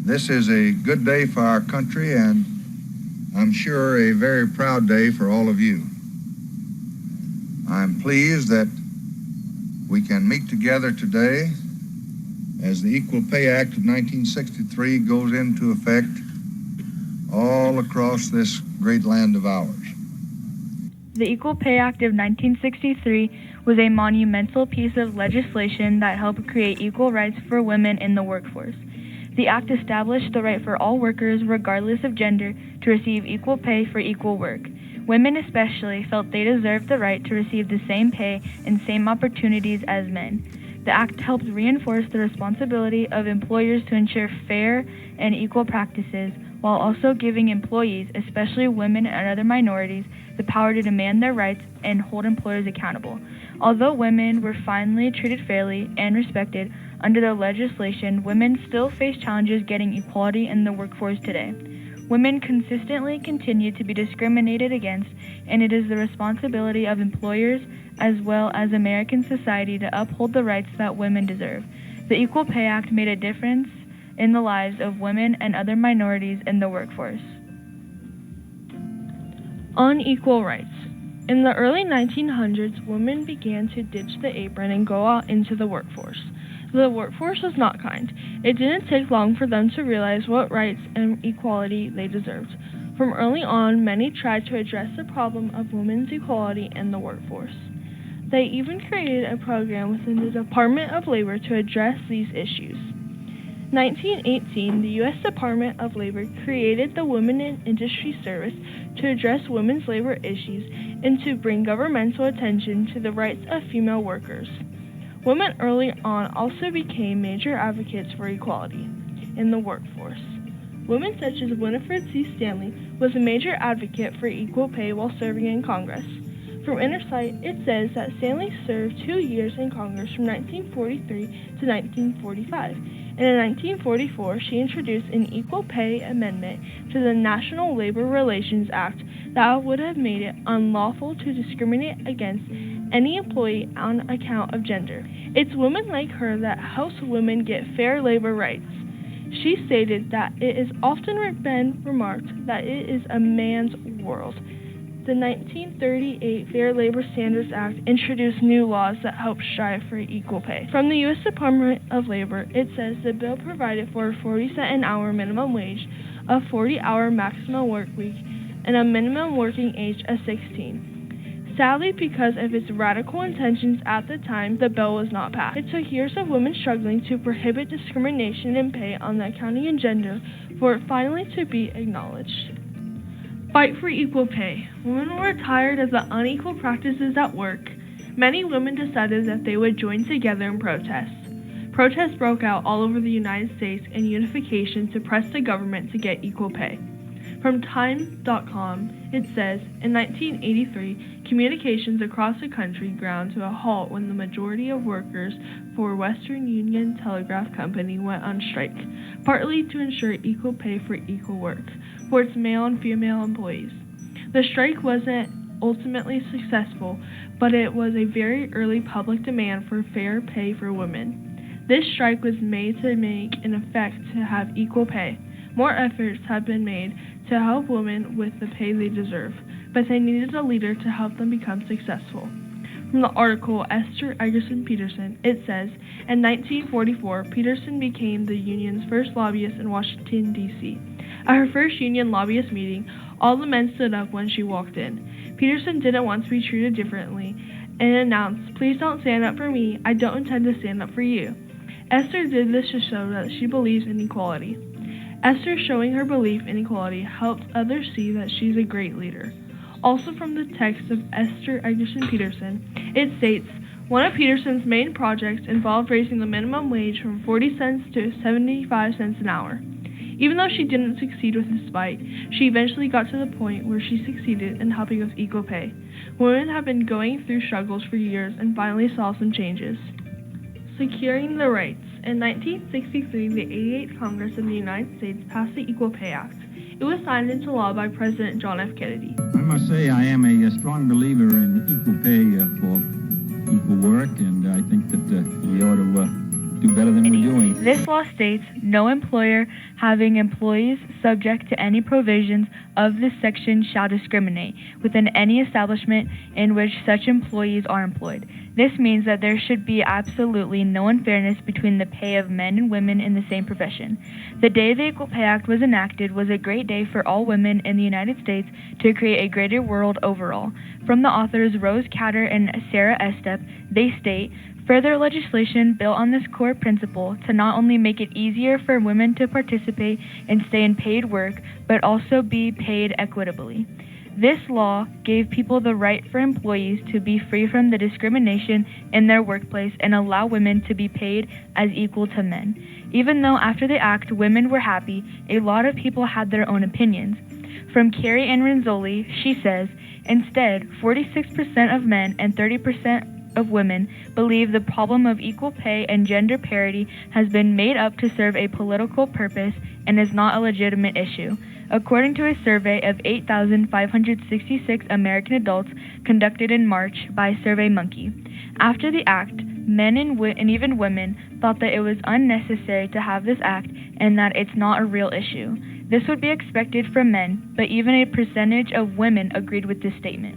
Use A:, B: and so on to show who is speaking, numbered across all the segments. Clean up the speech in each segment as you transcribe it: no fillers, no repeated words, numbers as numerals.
A: This is a good day for our country, and I'm sure a very proud day for all of you. I'm pleased that we can meet together today as the Equal Pay Act of 1963 goes into effect all across this great land of ours.
B: The Equal Pay Act of 1963 was a monumental piece of legislation that helped create equal rights for women in the workforce. The act established the right for all workers, regardless of gender, to receive equal pay for equal work. Women especially felt they deserved the right to receive the same pay and same opportunities as men. The act helped reinforce the responsibility of employers to ensure fair and equal practices, while also giving employees, especially women and other minorities, the power to demand their rights and hold employers accountable. Although women were finally treated fairly and respected under the legislation, women still face challenges getting equality in the workforce today. Women consistently continue to be discriminated against, and it is the responsibility of employers as well as American society to uphold the rights that women deserve. The Equal Pay Act made a difference in the lives of women and other minorities in the workforce.
C: Unequal rights. In the early 1900s, women began to ditch the apron and go out into the workforce. The workforce was not kind. It didn't take long for them to realize what rights and equality they deserved. From early on, many tried to address the problem of women's equality in the workforce. They even created a program within the Department of Labor to address these issues. 1918, the U.S. Department of Labor created the Women in Industry Service to address women's labor issues and to bring governmental attention to the rights of female workers. Women early on also became major advocates for equality in the workforce. Women such as Winifred C. Stanley was a major advocate for equal pay while serving in Congress. From Inner Sight, it says that Stanley served 2 years in Congress from 1943 to 1945. And in 1944, she introduced an equal pay amendment to the National Labor Relations Act that would have made it unlawful to discriminate against any employee on account of gender. It's women like her that helps women get fair labor rights. She stated that it has often been remarked that it is a man's world. The 1938 Fair Labor Standards Act introduced new laws that help strive for equal pay. From the U.S. Department of Labor, it says the bill provided for a 40-cent an hour minimum wage, a 40-hour maximum work week, and a minimum working age of 16. Sadly, because of its radical intentions at the time, the bill was not passed. It took years of women struggling to prohibit discrimination in pay on the accounting and gender for it finally to be acknowledged. Fight for equal pay. Women were tired of the unequal practices at work. Many women decided that they would join together in protests. Protests broke out all over the United States in unification to press the government to get equal pay. From Time.com, it says, in 1983, communications across the country ground to a halt when the majority of workers for Western Union Telegraph Company went on strike, partly to ensure equal pay for equal work for its male and female employees. The strike wasn't ultimately successful, but it was a very early public demand for fair pay for women. This strike was made to make an effect to have equal pay. More efforts have been made to help women with the pay they deserve, but they needed a leader to help them become successful. From the article Esther Egerson Peterson, it says, in 1944, Peterson became the union's first lobbyist in Washington, D.C. At her first union lobbyist meeting, all the men stood up when she walked in. Peterson didn't want to be treated differently and announced, "Please don't stand up for me. I don't intend to stand up for you." Esther did this to show that she believes in equality. Esther showing her belief in equality helped others see that she's a great leader. Also from the text of Esther Egerson Peterson, it states, one of Peterson's main projects involved raising the minimum wage from 40 cents to 75 cents an hour. Even though she didn't succeed with this fight, she eventually got to the point where she succeeded in helping with equal pay. Women have been going through struggles for years and finally saw some changes. Securing the rights. In 1963, the 88th Congress of the United States passed the Equal Pay Act. It was signed into law by President John F. Kennedy.
D: I must say I am a strong believer in equal pay for equal work, and I think that we ought to do better than we're doing.
B: This law states no employer having employees subject to any provisions of this section shall discriminate within any establishment in which such employees are employed. This means that there should be absolutely no unfairness between the pay of men and women in the same profession. The day the Equal Pay Act was enacted was a great day for all women in the United States to create a greater world overall. From the authors Rose Catter and Sarah Estep, they state, further legislation built on this core principle to not only make it easier for women to participate and stay in paid work, but also be paid equitably. This law gave people the right for employees to be free from the discrimination in their workplace and allow women to be paid as equal to men. Even though after the act women were happy, a lot of people had their own opinions. From Carrie Ann Renzoli, she says, instead, 46% of men and 30% of women believe the problem of equal pay and gender parity has been made up to serve a political purpose and is not a legitimate issue. According to a survey of 8,566 American adults conducted in March by SurveyMonkey, after the act, men and even women thought that it was unnecessary to have this act and that it's not a real issue. This would be expected from men, but even a percentage of women agreed with this statement.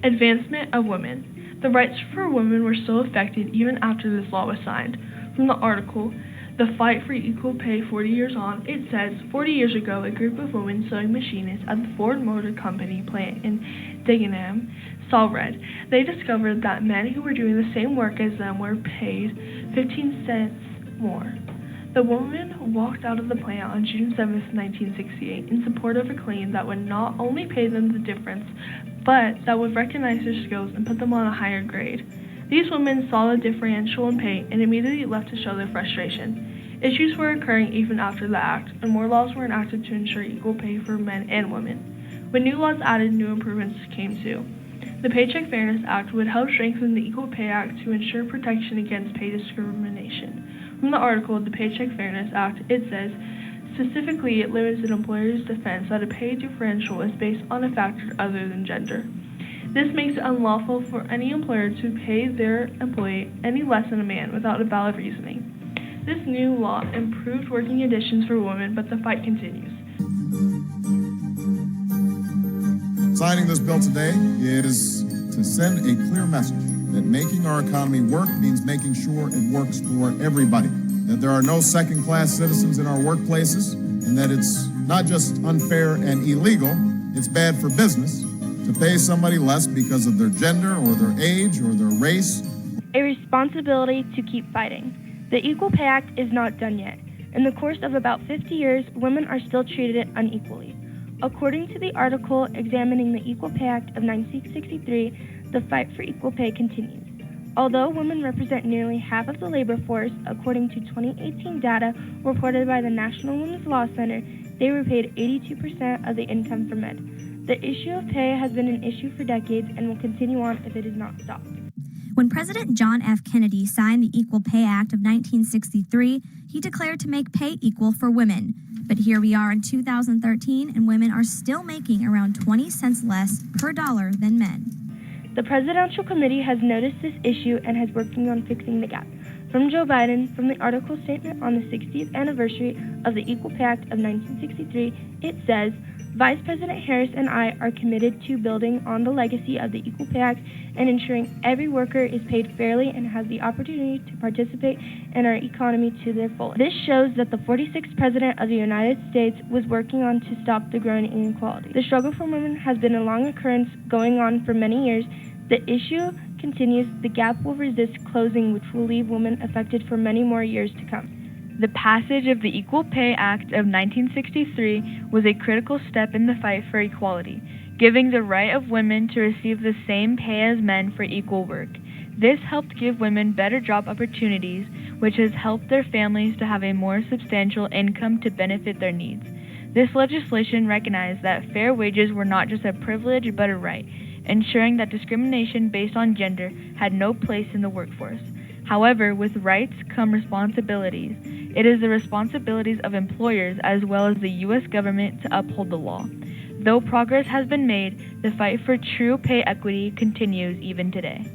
C: Advancement of women. The rights for women were still affected even after this law was signed. From the article, The Fight for Equal Pay 40 Years On, it says, 40 years ago, a group of women sewing machinists at the Ford Motor Company plant in Dagenham saw red. They discovered that men who were doing the same work as them were paid 15 cents more. The woman walked out of the plant on June 7, 1968, in support of a claim that would not only pay them the difference, but that would recognize their skills and put them on a higher grade. These women saw the differential in pay and immediately left to show their frustration. Issues were occurring even after the act, and more laws were enacted to ensure equal pay for men and women. When new laws added, new improvements came too. The Paycheck Fairness Act would help strengthen the Equal Pay Act to ensure protection against pay discrimination. From the article, The Paycheck Fairness Act, it says, specifically, it limits an employer's defense that a pay differential is based on a factor other than gender. This makes it unlawful for any employer to pay their employee any less than a man without a valid reasoning. This new law improved working conditions for women, but the fight continues.
E: Signing this bill today is to send a clear message that making our economy work means making sure it works for everybody, that there are no second-class citizens in our workplaces, and that it's not just unfair and illegal, it's bad for business to pay somebody less because of their gender or their age or their race.
F: A responsibility to keep fighting. The Equal Pay Act is not done yet. In the course of about 50 years, women are still treated unequally. According to the article examining the Equal Pay Act of 1963, the fight for equal pay continues. Although women represent nearly half of the labor force, according to 2018 data reported by the National Women's Law Center, they were paid 82% of the income for men. The issue of pay has been an issue for decades and will continue on if it is not stopped.
G: When President John F. Kennedy signed the Equal Pay Act of 1963, he declared to make pay equal for women. But here we are in 2013, and women are still making around 20 cents less per dollar than men.
F: The Presidential Committee has noticed this issue and is working on fixing the gap. From Joe Biden, from the article statement on the 60th anniversary of the Equal Pay Act of 1963, it says, Vice President Harris and I are committed to building on the legacy of the Equal Pay Act and ensuring every worker is paid fairly and has the opportunity to participate in our economy to their fullest. This shows that the 46th President of the United States was working on to stop the growing inequality. The struggle for women has been a long occurrence going on for many years. The issue continues. The gap will resist closing, which will leave women affected for many more years to come.
B: The passage of the Equal Pay Act of 1963 was a critical step in the fight for equality, giving the right of women to receive the same pay as men for equal work. This helped give women better job opportunities, which has helped their families to have a more substantial income to benefit their needs. This legislation recognized that fair wages were not just a privilege but a right, ensuring that discrimination based on gender had no place in the workforce. However, with rights come responsibilities. It is the responsibilities of employers as well as the U.S. government to uphold the law. Though progress has been made, the fight for true pay equity continues even today.